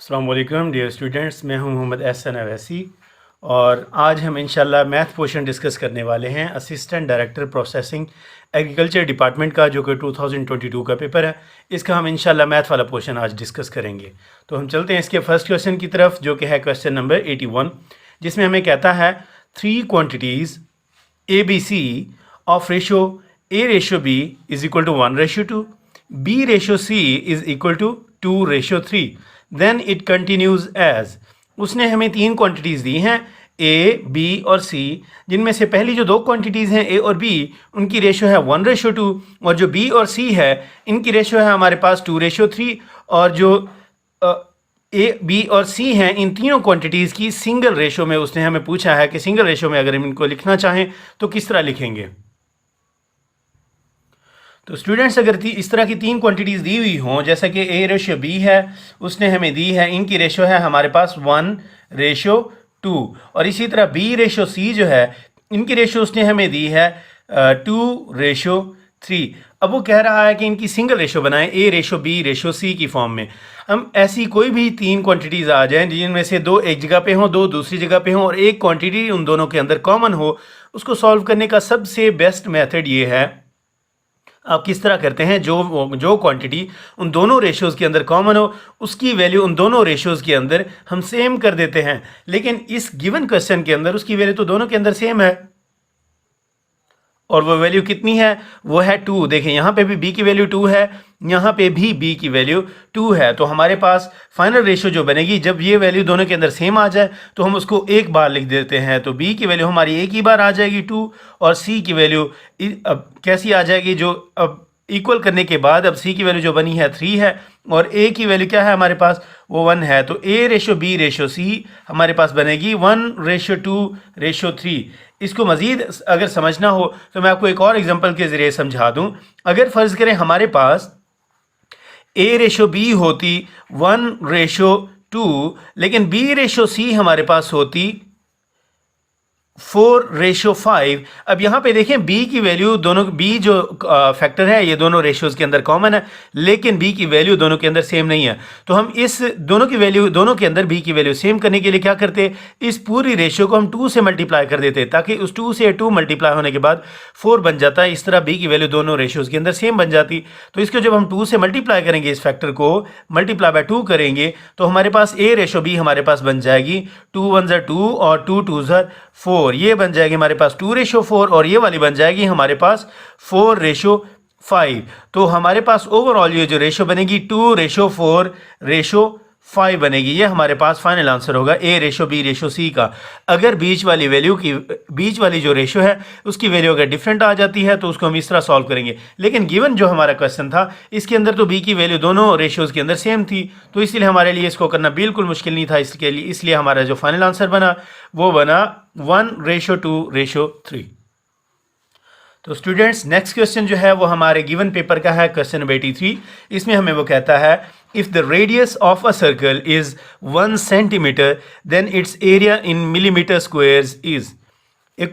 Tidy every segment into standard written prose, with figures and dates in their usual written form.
अस्सलाम वालेकुम dear students, मैं हूं मोहम्मद एहसन अवैसी और आज हम इंशाल्लाह मैथ पोर्शन डिस्कस करने वाले हैं। Assistant director processing agriculture department का जो कि 2022 का पेपर है, इसका हम इंशाल्लाह मैथ वाला पोर्शन आज डिस्कस करेंगे। तो हम चलते हैं इसके फर्स्ट क्वेश्चन की तरफ, जो कि है क्वेश्चन नंबर 81, जिसमें हमें कहता है 3 quantities A B C of ratio A/B is equal to 1/2, B/C is equal to 2/3, then it continues as. उसने हमें 3 क्वांटिटीज़ दी हैं A, B और C, जिनमें से पहली जो 2 क्वांटिटीज़ हैं A और B, उनकी रेशो है 1/2, और जो B और C है इनकी रेशो है हमारे पास 2/3, और जो A, B और C हैं इन तीनों क्वांटिटीज़ की सिंगल रेशो में उसने हमें पूछा है कि सिंगल रेशो में अगर हम इनको लिखना चाहें तो किस तरह लिखेंगे। तो स्टूडेंट्स, अगर इस तरह की 3 क्वांटिटीज़ दी हुई हों, जैसा कि A/B है, उसने हमें दी है, इनकी रेशो है हमारे पास 1/2, और इसी तरह B/C जो है इनकी रेशो उसने हमें दी है 2/3। अब वो कह रहा है कि इनकी सिंगल रेशो बनाएं A/B/C की फॉर्म में। हम ऐसी कोई भी 3 क्वांटिटीज़ आ जाएं जिनमें से 2 एक जगह पे हों, 2 दूसरी जगह पे हों, और एक क्वांटिटी उन दोनों के अंदर कॉमन हो, उसको सॉल्व करने का सबसे बेस्ट मेथड ये है। आप किस तरह करते हैं, जो क्वांटिटी उन दोनों रेशियोज़ के अंदर कॉमन हो, उसकी वैल्यू उन दोनों रेशियोज़ के अंदर हम सेम कर देते हैं। लेकिन इस गिवन क्वेश्चन के अंदर उसकी वैल्यू तो दोनों के अंदर सेम है, और वो वैल्यू कितनी है? वो है 2। देखें, यहाँ पे भी b की वैल्यू 2 है, यहाँ पे भी b की वैल्यू 2 है। तो हमारे पास फाइनल रेशियो जो बनेगी, जब ये वैल्यू दोनों के अंदर सेम आ जाए तो हम उसको एक बार लिख देते हैं। तो b की वैल्यू हमारी एक ही बार आ जाएगी 2, और c की वैल्यू अब कैसी आ जाएगी, जो अब इक्वल करने के बाद अब c की वैल्यू जो बनी है 3 है, और a की वैल्यू क्या है हमारे पास, वो 1 है। तो A/B/C हमारे पास बनेगी 1/2/3। इसको मज़ीद अगर समझना हो तो मैं आपको एक और एग्जांपल के ज़रिए समझा दूं। अगर फ़र्ज़ करें हमारे पास A/B होती 1/2, लेकिन B/C हमारे पास होती 4/5। अब यहाँ पे देखें, b की वैल्यू दोनों, b जो फैक्टर है ये दोनों रेशियोज़ के अंदर कॉमन है, लेकिन b की वैल्यू दोनों के अंदर सेम नहीं है। तो हम इस दोनों की वैल्यू, दोनों के अंदर b की वैल्यू सेम करने के लिए क्या करते, इस पूरी रेशियो को हम 2 से मल्टीप्लाई कर देते, ताकि उस 2 से 2 मल्टीप्लाई होने के बाद 4 बन जाता है। इस तरह b की वैल्यू दोनों रेशियोज़ के अंदर सेम बन जाती। तो इसको जब हम 2 से मल्टीप्लाई करेंगे, इस फैक्टर को मल्टीप्लाई बाय 2 करेंगे, तो हमारे पास A/B हमारे पास बन जाएगी 2 1 2 और 2 2 4। ये बन जाएगी हमारे पास 2/4, और ये वाली बन जाएगी हमारे पास 4/5। तो हमारे पास ओवरऑल ये जो रेशो बनेगी 2/4/5 बनेगी। ये हमारे पास फाइनल आंसर होगा A/B/C का। अगर बीच वाली जो रेशो है उसकी वैल्यू अगर डिफरेंट आ जाती है तो उसको हम इस तरह सॉल्व करेंगे। लेकिन गिवन जो हमारा क्वेश्चन था, इसके अंदर तो b की वैल्यू दोनों रेशियोज़ के अंदर सेम थी, तो इसलिए हमारे लिए इसको करना बिल्कुल मुश्किल नहीं था। इसलिए हमारा जो फाइनल आंसर बना वो बना 1/2/3। तो स्टूडेंट्स, नेक्स्ट क्वेश्चन जो है वो हमारे गिवन पेपर का है, क्वेश्चन नंबर 83। इसमें हमें वो कहता है, if the radius of a circle is 1 centimetre then its area in millimetre squares is. एक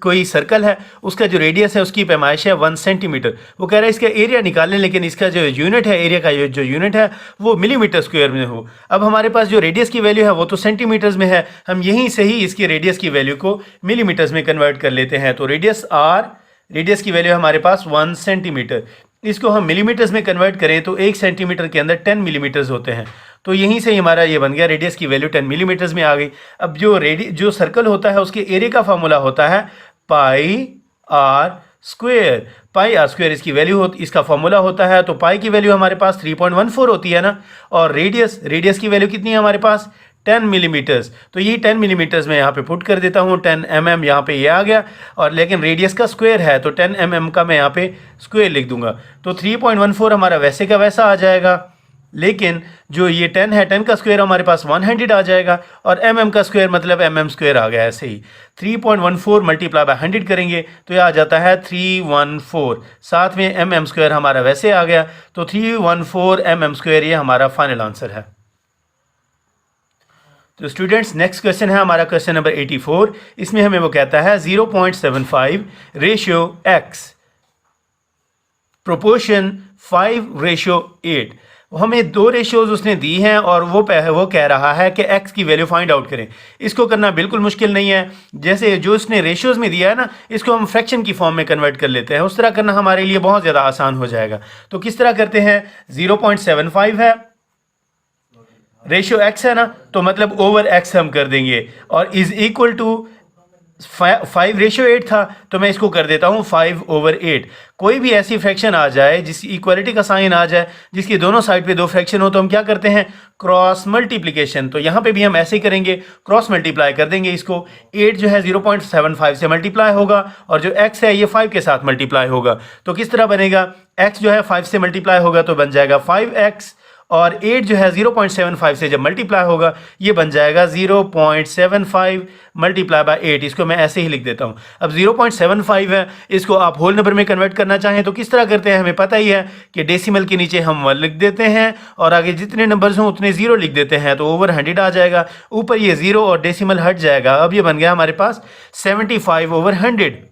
कोई सर्कल है, उसका जो रेडियस है उसकी पैमाइश है 1 सेंटीमीटर। वो कह रहा है इसका एरिया निकालें, लेकिन इसका जो यूनिट है, एरिया का जो यूनिट है वो मिलीमीटर स्क्वायर में हो। अब हमारे पास जो रेडियस की वैल्यू है वो तो सेंटीमीटर्स में है, हम यहीं से ही इसकी रेडियस की वैल्यू को मिलीमीटर्स में कन्वर्ट कर लेते हैं। तो रेडियस की वैल्यू हमारे पास 1 सेंटीमीटर, इसको हम मिलीमीटर्स में कन्वर्ट करें तो 1 सेंटीमीटर के अंदर 10 मिलीमीटर्स होते हैं। तो यहीं से हमारा ये बन गया, रेडियस की वैल्यू 10 मिलीमीटर्स में आ गई। अब जो सर्कल होता है उसके एरिया का फार्मूला होता है πr²। इसकी वैल्यू इसका फार्मूला होता है। तो पाई की वैल्यू हमारे पास 3.14 होती है ना, और रेडियस की वैल्यू कितनी है हमारे पास, 10 मिलीमीटर्स। तो यही 10 मिलीमीटर्स में यहाँ पे पुट कर देता हूँ, 10 mm यहाँ पे ये आ गया, और लेकिन रेडियस का स्क्वायर है तो 10 mm का मैं यहाँ पे स्क्वायर लिख दूंगा। तो 3.14 हमारा वैसे का वैसा आ जाएगा, लेकिन जो ये 10 है, 10 का स्क्वायर हमारे पास 100 आ जाएगा, और mm का स्क्वायर मतलब mm स्क्वायर आ गया। ऐसे ही 3.14 मल्टीप्लाई बाय 100 करेंगे तो ये आ जाता है 314, साथ में mm स्क्वायर हमारा वैसे आ गया। तो 314 mm स्क्वायर ये हमारा फाइनल आंसर है। तो स्टूडेंट्स, नेक्स्ट क्वेश्चन है हमारा क्वेश्चन नंबर 84। इसमें हमें वो कहता है 0.75 x प्रोपोर्शन 5/8। हमें दो रेशियोज उसने दी हैं और वो कह रहा है कि x की वैल्यू फाइंड आउट करें। इसको करना बिल्कुल मुश्किल नहीं है। जैसे जो उसने रेशियोज में दिया है ना, इसको हम फ्रैक्शन की फॉर्म में कन्वर्ट कर लेते हैं। उस तरह करना हमारे लिए बहुत ज़्यादा आसान हो जाएगा। तो किस तरह करते हैं, 0.75 है, रेशियो x है ना, तो मतलब ओवर x हम कर देंगे, और इज इक्वल टू 5:8 था, तो मैं इसको कर देता हूँ 5/8। कोई भी ऐसी फ्रैक्शन आ जाए जिसकी इक्वालिटी का साइन आ जाए, जिसकी दोनों साइड पे दो फ्रैक्शन हो, तो हम क्या करते हैं, क्रॉस मल्टीप्लिकेशन। तो यहाँ पे भी हम ऐसे ही करेंगे, क्रॉस मल्टीप्लाई कर देंगे इसको। 8 जो है 0.75 से मल्टीप्लाई होगा, और जो x है ये 5 के साथ मल्टीप्लाई होगा। तो किस तरह बनेगा, x जो है 5 से मल्टीप्लाई होगा तो बन जाएगा 5x, और 8 जो है 0.75 से जब मल्टीप्लाई होगा ये बन जाएगा 0.75 मल्टीप्लाई बाय 8। इसको मैं ऐसे ही लिख देता हूँ। अब 0.75 है, इसको आप होल नंबर में कन्वर्ट करना चाहें तो किस तरह करते हैं, हमें पता ही है कि डेसिमल के नीचे हम 1 लिख देते हैं और आगे जितने नंबर्स हों उतने 0 लिख देते हैं, तो ओवर 100 आ जाएगा। ऊपर ये 0 और डेसिमल हट जाएगा। अब ये बन गया हमारे पास 75/100।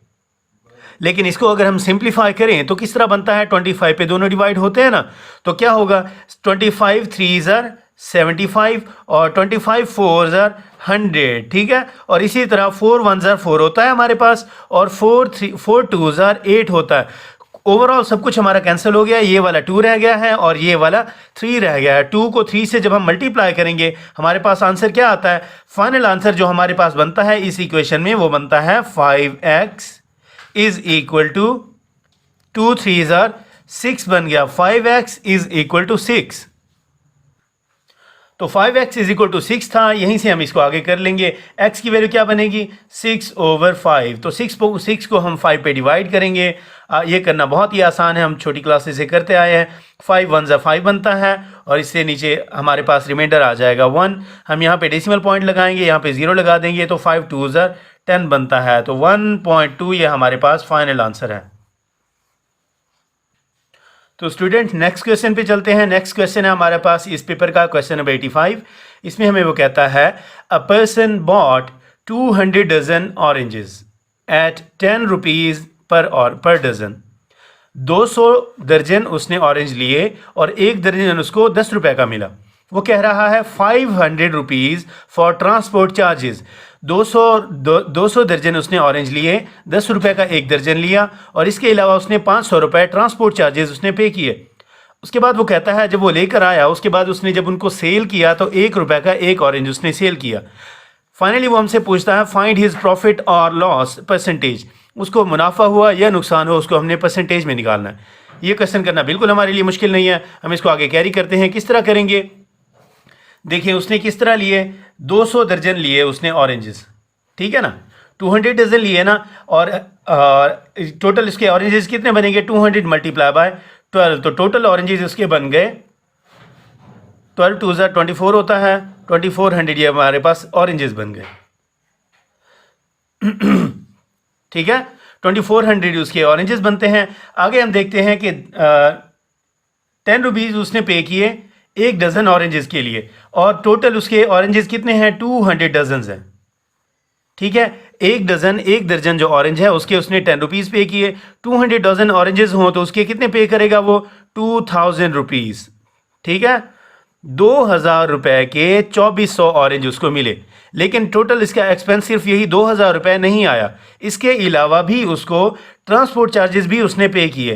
लेकिन इसको अगर हम सिंप्लीफाई करें तो किस तरह बनता है, 25 पे दोनों डिवाइड होते हैं ना, तो क्या होगा, 25 3s are 75 और 25 4s are 100, ठीक है। और इसी तरह 4 1s are 4 होता है हमारे पास, और 4 2s are 8 होता है। ओवरऑल सब कुछ हमारा कैंसिल हो गया, ये वाला 2 रह गया है और ये वाला 3 रह गया है। 2 को 3 से जब हम मल्टीप्लाई करेंगे हमारे पास आंसर क्या आता है, फाइनल आंसर जो हमारे पास बनता है इस इक्वेशन में वो बनता है 5x is equal to 2 3s are 6 बन गया। 5x is equal to 6। तो 5x इज इक्वल टू 6 था, यहीं से हम इसको आगे कर लेंगे। x की वैल्यू क्या बनेगी, 6/5। तो 6 को हम 5 पे डिवाइड करेंगे। ये करना बहुत ही आसान है, हम छोटी क्लासेस से करते आए हैं। 5 1s are 5 बनता है, और इससे नीचे हमारे पास रिमाइंडर आ जाएगा 1। हम यहाँ पे डेसिमल पॉइंट लगाएंगे, यहाँ पे 0 लगा देंगे, तो 5 2s are 10 बनता है। तो 1.2 ये हमारे पास फाइनल आंसर है। तो स्टूडेंट नेक्स्ट क्वेश्चन पे चलते हैं। नेक्स्ट क्वेश्चन है हमारे पास इस पेपर का क्वेश्चन नंबर 85। इसमें हमें वो कहता है, a person bought 200 dozen oranges at 10 rupees per dozen. 200 दर्जन उसने ऑरेंज लिए और एक दर्जन उसको 10 रुपए का मिला। वो कह रहा है 500 रुपीज फॉर ट्रांसपोर्ट चार्जेस। 200 दर्जन उसने ऑरेंज लिए, 10 रुपए का एक दर्जन लिया, और इसके अलावा उसने 500 रुपए ट्रांसपोर्ट चार्जेस उसने पे किए। उसके बाद वो कहता है जब वो लेकर आया उसके बाद उसने जब उनको सेल किया तो 1 रुपए का एक ऑरेंज उसने सेल किया। फाइनली वो हमसे पूछता है फाइंड हिज प्रॉफिट और लॉस परसेंटेज। उसको मुनाफा हुआ या नुकसान हुआ उसको हमने परसेंटेज में निकालना है। ये क्वेश्चन करना बिल्कुल हमारे लिए मुश्किल नहीं है। हम इसको आगे कैरी करते हैं। किस तरह करेंगे, देखिए उसने किस तरह लिए, 200 दर्जन लिए उसने ऑरेंजेस, ठीक है ना, 200 डजन लिए ना, और टोटल इसके ऑरेंजेस कितने बनेंगे, 200 मल्टीप्लाई बाय 12। तो टोटल ऑरेंजेस उसके बन गए 12 2s are 24 होता है, 2400 ये हमारे पास ऑरेंजेस बन गए, ठीक है। 2400 उसके ऑरेंजेस बनते हैं। आगे हम देखते हैं कि 10 रुपीज़ उसने पे किए एक डजन ऑरेंजेस के लिए, और टोटल उसके ऑरेंजेस कितने हैं, 200 डजन हैं, ठीक है। एक दर्जन जो ऑरेंज है उसके उसने 10 रुपीज़ पे किए। 200 डजन ऑरेंजेस हों तो उसके कितने पे करेगा वो, 2000 रुपीज़, ठीक है। 2000 रुपए के 2400 ऑरेंज उसको मिले, लेकिन टोटल इसका एक्सपेंस सिर्फ यही 2000 रुपए नहीं आया, इसके अलावा भी उसको ट्रांसपोर्ट चार्जेस भी उसने पे किए।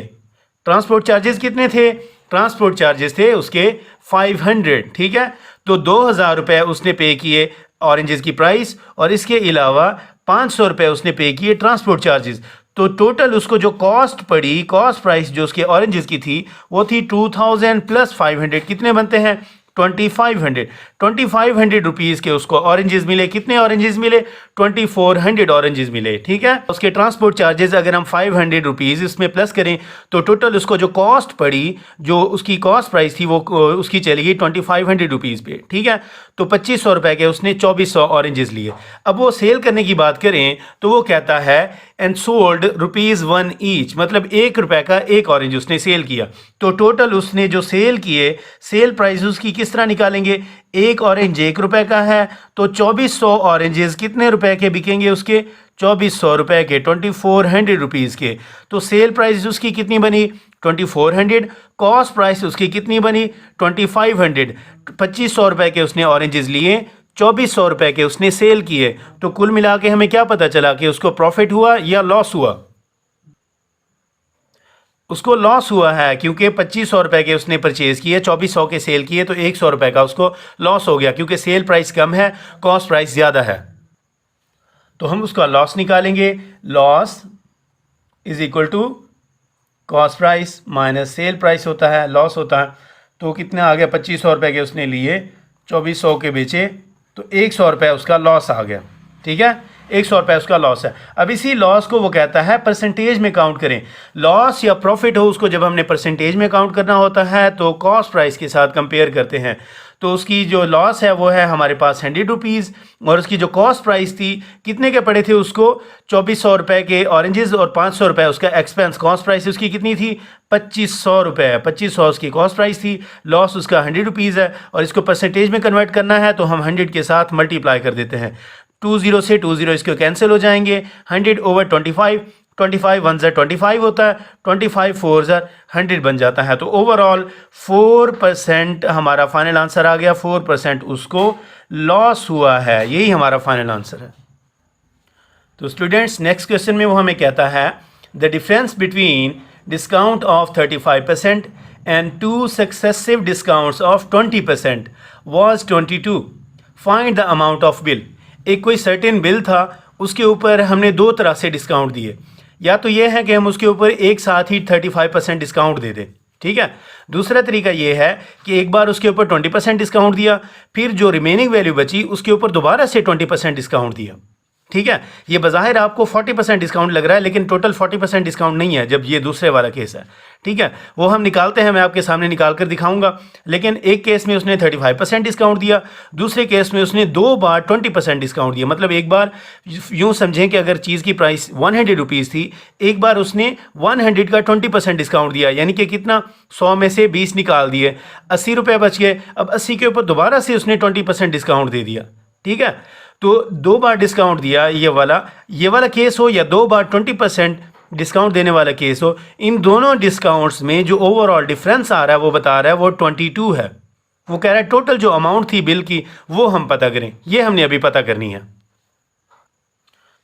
ट्रांसपोर्ट चार्जेस कितने थे, ट्रांसपोर्ट चार्जेस थे उसके 500, ठीक है। तो 2000 रुपए उसने पे किए ऑरेंजेस की प्राइस, और इसके अलावा 500 रुपए उसने पे किए ट्रांसपोर्ट चार्जेस। तो टोटल उसको जो कॉस्ट पड़ी, कॉस्ट प्राइस जो उसके ऑरेंजेस की थी वो थी 2000 प्लस 500, कितने बनते हैं 2500 रुपीज़ के उसको ऑरेंजेस मिले। कितने ऑरेंजेस मिले, 2400 ऑरेंजेस मिले, ठीक है। उसके ट्रांसपोर्ट चार्जेस अगर हम 500 रुपीज़ इसमें प्लस करें तो टोटल उसको जो कॉस्ट पड़ी, जो उसकी कॉस्ट प्राइस थी वो उसकी चली गई 2500 रुपीज़ पे, ठीक है। तो 2500 रुपए के उसने 2400 ऑरेंजेस लिए। अब वो सेल करने की बात करें तो वो कहता है एंड सोल्ड ₹1 ईच, मतलब 1 रुपए का एक ऑरेंज उसने सेल किया। तो टोटल उसने जो सेल किए, सेल प्राइस उसकी किस तरह निकालेंगे, एक ऑरेंज 1 रुपए का है, तो 2400 ऑरेंजेस कितने रुपए के बिकेंगे उसके, 2400 रुपए के, 2400 रुपीज़ के। तो सेल प्राइस उसकी कितनी बनी, 2400, कॉस्ट प्राइस उसकी कितनी बनी 2500, 2500 रुपए के उसने ऑरेंजेस लिए, 2400 रुपए के उसने सेल किए, तो कुल मिला के हमें क्या पता चला कि उसको प्रॉफिट हुआ या लॉस हुआ? उसको लॉस हुआ है, क्योंकि 2500 रुपए के उसने परचेज किए, 2400 के सेल किए, तो 100 रुपए का उसको लॉस हो गया, क्योंकि सेल प्राइस कम है, कॉस्ट प्राइस ज़्यादा है। तो हम उसका लॉस निकालेंगे, loss is equal to cost price minus sale price होता है, लॉस होता है। तो कितना आ गया, 2500 रुपए के उसने लिए, 2400 के बेचे, तो 100 रुपये उसका लॉस आ गया। ठीक है, 100 रुपये उसका लॉस है। अब इसी लॉस को वो कहता है परसेंटेज में काउंट करें। लॉस या प्रॉफिट हो, उसको जब हमने परसेंटेज में काउंट करना होता है तो कॉस्ट प्राइस के साथ कंपेयर करते हैं। तो उसकी जो लॉस है वो है हमारे पास 100 रुपीज़, और उसकी जो कॉस्ट प्राइस थी कितने के पड़े थे उसको, 2400 रुपये के ऑरेंजेस और 500 रुपये उसका एक्सपेंस। कॉस्ट प्राइस उसकी कितनी थी 2500 रुपये, 2500 उसकी कॉस्ट प्राइस थी, लॉस उसका 100 रुपीज़ है, और इसको परसेंटेज में कन्वर्ट करना है तो हम 100 के साथ मल्टीप्लाई कर देते हैं। 20 से 20 इसको कैंसिल हो जाएंगे, 100 ओवर 25, 25 1 ज़ा 25 होता है, 25 4 ज़ा 100 बन जाता है। तो ओवरऑल 4% हमारा फाइनल आंसर आ गया, 4% उसको लॉस हुआ है, यही हमारा फाइनल आंसर है। तो स्टूडेंट्स नेक्स्ट क्वेश्चन में वो हमें कहता है the difference between discount of 35% and 2 successive discounts of 20% was 22। Find the amount of bill. एक कोई सर्टेन बिल था, उसके ऊपर हमने दो तरह से डिस्काउंट दिए। या तो ये है कि हम उसके ऊपर एक साथ ही 35% डिस्काउंट दे दें, ठीक है। दूसरा तरीका ये है कि एक बार उसके ऊपर 20% डिस्काउंट दिया, फिर जो रिमेनिंग वैल्यू बची उसके ऊपर दोबारा से 20% डिस्काउंट दिया, ठीक है। ये बज़ाहिर आपको 40% डिस्काउंट लग रहा है, लेकिन टोटल 40% डिस्काउंट नहीं है जब ये दूसरे वाला केस है, ठीक है। वो हम निकालते हैं, मैं आपके सामने निकाल कर दिखाऊंगा। लेकिन एक केस में उसने 35% डिस्काउंट दिया, दूसरे केस में उसने 2 बार 20% डिस्काउंट दिया। मतलब एक बार यूँ समझें कि अगर चीज़ की प्राइस 100 रुपीज़ थी, एक बार उसने 100 का 20% डिस्काउंट दिया, यानी कि कितना, 100 में से 20 निकाल दिए, 80 रुपये बच गए। अब 80 के ऊपर दोबारा से उसने 20% डिस्काउंट दे दिया, ठीक है। तो 2 बार डिस्काउंट दिया, ये वाला केस हो या 2 बार 20% डिस्काउंट देने वाला केस हो, इन दोनों डिस्काउंट्स में जो ओवरऑल डिफरेंस आ रहा है वो बता रहा है वो 22 है। वो कह रहा है टोटल जो अमाउंट थी बिल की वो हम पता करें, ये हमने अभी पता करनी है।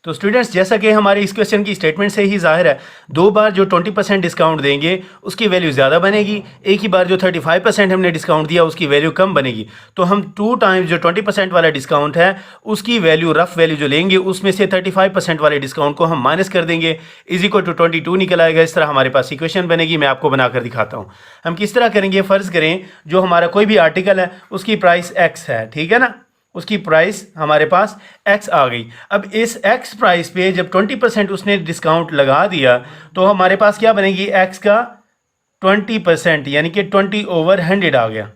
तो स्टूडेंट्स जैसा कि हमारे इस क्वेश्चन की स्टेटमेंट से ही जाहिर है, 2 बार जो 20% डिस्काउंट देंगे उसकी वैल्यू ज़्यादा बनेगी, एक ही बार जो 35% हमने डिस्काउंट दिया उसकी वैल्यू कम बनेगी। तो हम 2 टाइम्स जो 20% वाला डिस्काउंट है उसकी वैल्यू, रफ वैल्यू जो लेंगे उसमें से 35% वाले डिस्काउंट को हम माइनस कर देंगे, इज इक्वल टू 22 निकल आएगा। इस तरह हमारे पास इक्वेशन बनेगी, मैं आपको बनाकर दिखाता हूँ। हम किस तरह करेंगे, फ़र्ज़ करें जो हमारा कोई भी आर्टिकल है उसकी प्राइस x है, ठीक है ना, उसकी प्राइस हमारे पास x आ गई। अब इस x प्राइस पे जब 20% उसने डिस्काउंट लगा दिया तो हमारे पास क्या बनेगी, x का 20%, यानी कि 20 ओवर 100 आ गया,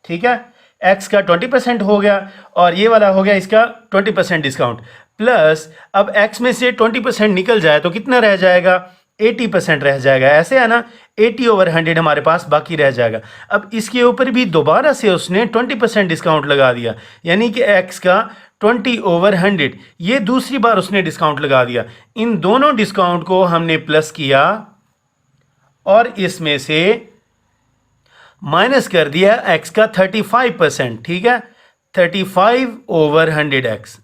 ठीक है। x का 20% हो गया और ये वाला हो गया इसका 20% डिस्काउंट, प्लस अब x में से 20% निकल जाए तो कितना रह जाएगा, 80% रह जाएगा, ऐसे है ना। 80 ओवर 100 हमारे पास बाकी रह जाएगा। अब इसके ऊपर भी दोबारा से उसने 20% डिस्काउंट लगा दिया, यानी कि x का 20 ओवर 100, ये दूसरी बार उसने डिस्काउंट लगा दिया। इन दोनों डिस्काउंट को हमने प्लस किया और इसमें से माइनस कर दिया x का 35%, ठीक है, 35 ओवर 100x।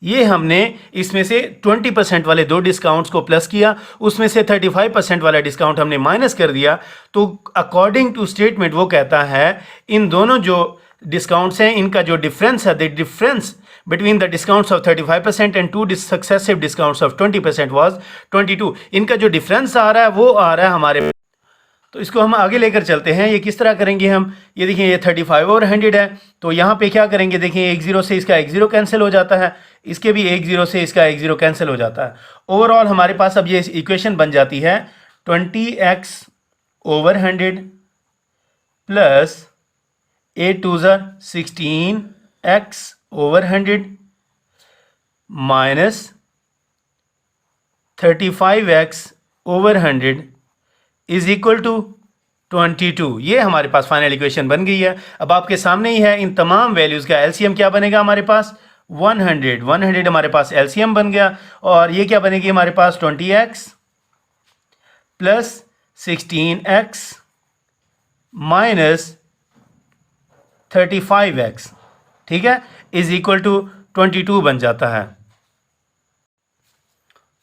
ये हमने इसमें से 20% वाले 2 डिस्काउंट्स को प्लस किया, उसमें से 35% वाला डिस्काउंट हमने माइनस कर दिया। तो अकॉर्डिंग टू स्टेटमेंट वो कहता है इन दोनों जो डिस्काउंट्स हैं इनका जो डिफरेंस है, the difference between the discounts of 35% and 2 successive discounts of 20% was 22। इनका जो डिफरेंस आ रहा है वो आ रहा है हमारे। तो इसको हम आगे लेकर चलते हैं। ये किस तरह करेंगे हम, ये देखिए ये 35 ओवर 100 है, तो यहाँ पे क्या करेंगे, देखिए 1 0 से इसका 1 0 कैंसिल हो जाता है, इसके भी 1 0 से इसका 1 0 कैंसिल हो जाता है। ओवरऑल हमारे पास अब ये इक्वेशन बन जाती है 20x over 100 plus 8 2 16x over 100 minus 35x over 100 is equal to 22। ये हमारे पास फाइनल इक्वेशन बन गई है। अब आपके सामने ही है, इन तमाम वैल्यूज़ का एलसीएम क्या बनेगा हमारे पास, 100 हमारे पास एलसीएम बन गया। और ये क्या बनेगी हमारे पास, 20x plus 16x minus 35x, ठीक है, इज इक्वल टू 22 बन जाता है।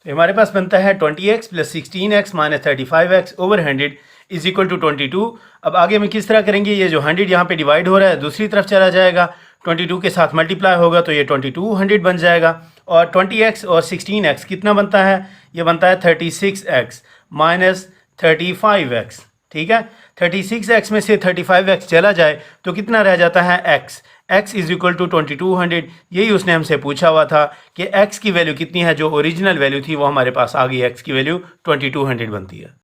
तो हमारे पास बनता है 20x plus 16x minus 35x over 100 is equal to 22। अब आगे में किस तरह करेंगे, ये जो 100 यहाँ पे डिवाइड हो रहा है दूसरी तरफ चला जाएगा, 22 के साथ मल्टीप्लाई होगा तो ये 2200 बन जाएगा। और 20x और 16x कितना बनता है, ये बनता है 36x माइनस 35x, ठीक है। 36x में से 35x चला जाए तो कितना रह जाता है x इज इक्वल टू 2200। यही उसने हमसे पूछा हुआ था कि x की वैल्यू कितनी है, जो ओरिजिनल वैल्यू थी वो हमारे पास आ गई, x की वैल्यू 2200 बनती है।